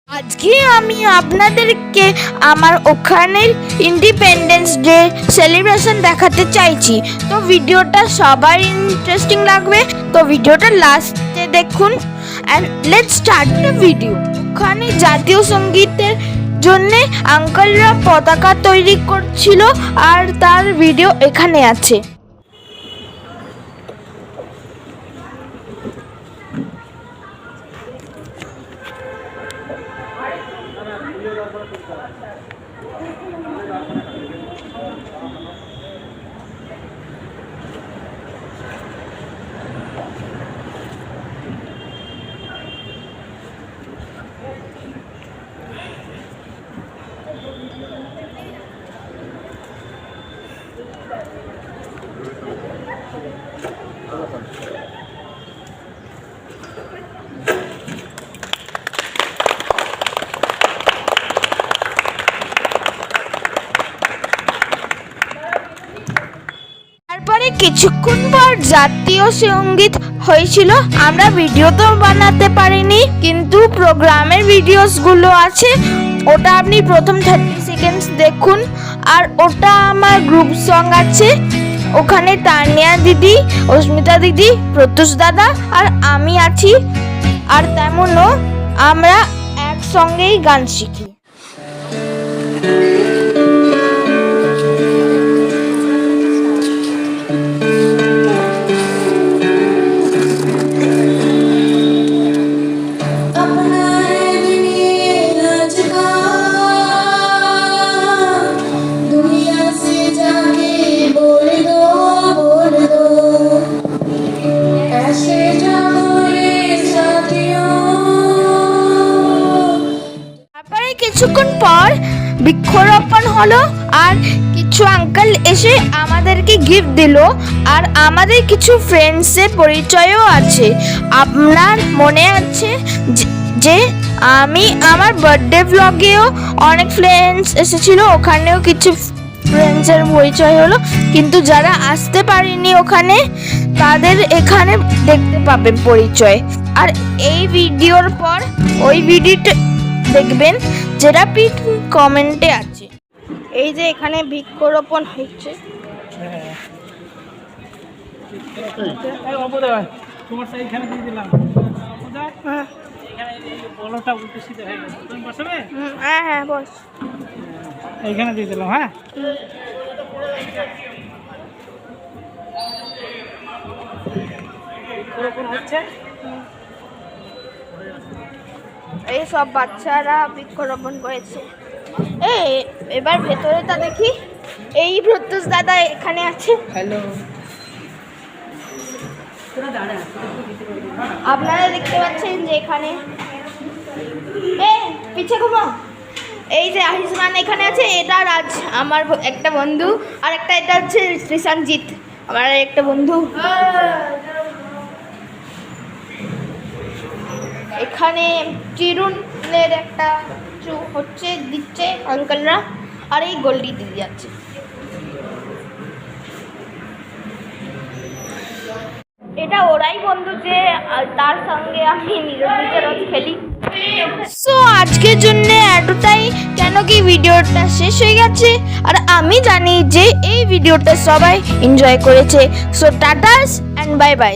আজকে আমি আপনাদেরকে আমার ওখানের ইন্ডিপেন্ডেন্স ডে সেলিব্রেশন দেখাতে চাইছি। তো ভিডিওটা সবার ইন্টারেস্টিং লাগবে, তো ভিডিওটা লাস্টে দেখুন। And let's start the video. ওখানে জাতীয় সঙ্গীতের জন্যে আঙ্কেলরা পতাকা তৈরি করছিল, আর তার ভিডিও এখানে আছে। তারপরে কিছুক্ষণ পর জাতীয় সঙ্গীত হয়েছিল। আমরা ভিডিও তো বানাতে পারিনি, কিন্তু প্রোগ্রামের ভিডিওসগুলো আছে, ওটা আপনি প্রথম 30 সেকেন্ডস দেখুন। আর ওটা আমার গ্রুপ সং আছে, ওখানে তানিয়া দিদি, অস্মিতা দিদি, প্রত্যুষ দাদা আর আমি আছি। আর তেমনও আমরা একসঙ্গেই গান শিখি। কিছুক্ষণ পর বৃক্ষরোপণ হলো, আর কিছু আঙ্কেল এসে আমাদেরকে গিফট দিল, আর আমাদের কিছু ফ্রেন্ডসের পরিচয়ও আছে। আপনার মনে আছে যে আমি আমার বার্থডে ব্লগেও অনেক ফ্রেন্ডস এসেছিল, ওখানেও কিছু ফ্রেন্ডসের পরিচয় হলো, কিন্তু যারা আসতে পারেনি ওখানে, তাদের এখানে দেখতে পাবেন পরিচয়। আর এই ভিডিওর পর ওই ভিডিওটা দেখবেন যেটা পিন কমেন্টে আছে। এই যে এখানে বৃক্ষরোপণ হচ্ছে। হ্যাঁ বস, এইখানে দিয়ে দিলাম। হ্যাঁ, হচ্ছে এই সব বাচ্চারা বৃক্ষরোপণ করেছে। এবার ভেতরেটা দেখি। এই প্রত্যুষ দাদা এখানে আছে। হ্যালো, আপনারা দেখতে পাচ্ছেন যে এখানে পিছে ঘুমো। এই যে আহিসমান এখানে আছে, এটা রাজ আমার একটা বন্ধু, আর একটা এটা হচ্ছে শ্রীসানজিৎ আমার একটা বন্ধু। এখানে চিরুনের একটা কিছু হচ্ছে, দিচ্ছে আঙ্কেলরা, আর এই গোল্ডি দিদি যাচ্ছে। এটা ওরাই বন্ধু যে তার সঙ্গে আমি নিজে রোজ খেলি। সো আজকের জন্য এতটাই, কেন কি ভিডিওটা শেষ হয়ে গেছে, আর আমি জানি যে এই ভিডিওটা সবাই এনজয় করেছে। সো টাটাস অ্যান্ড বাই বাই।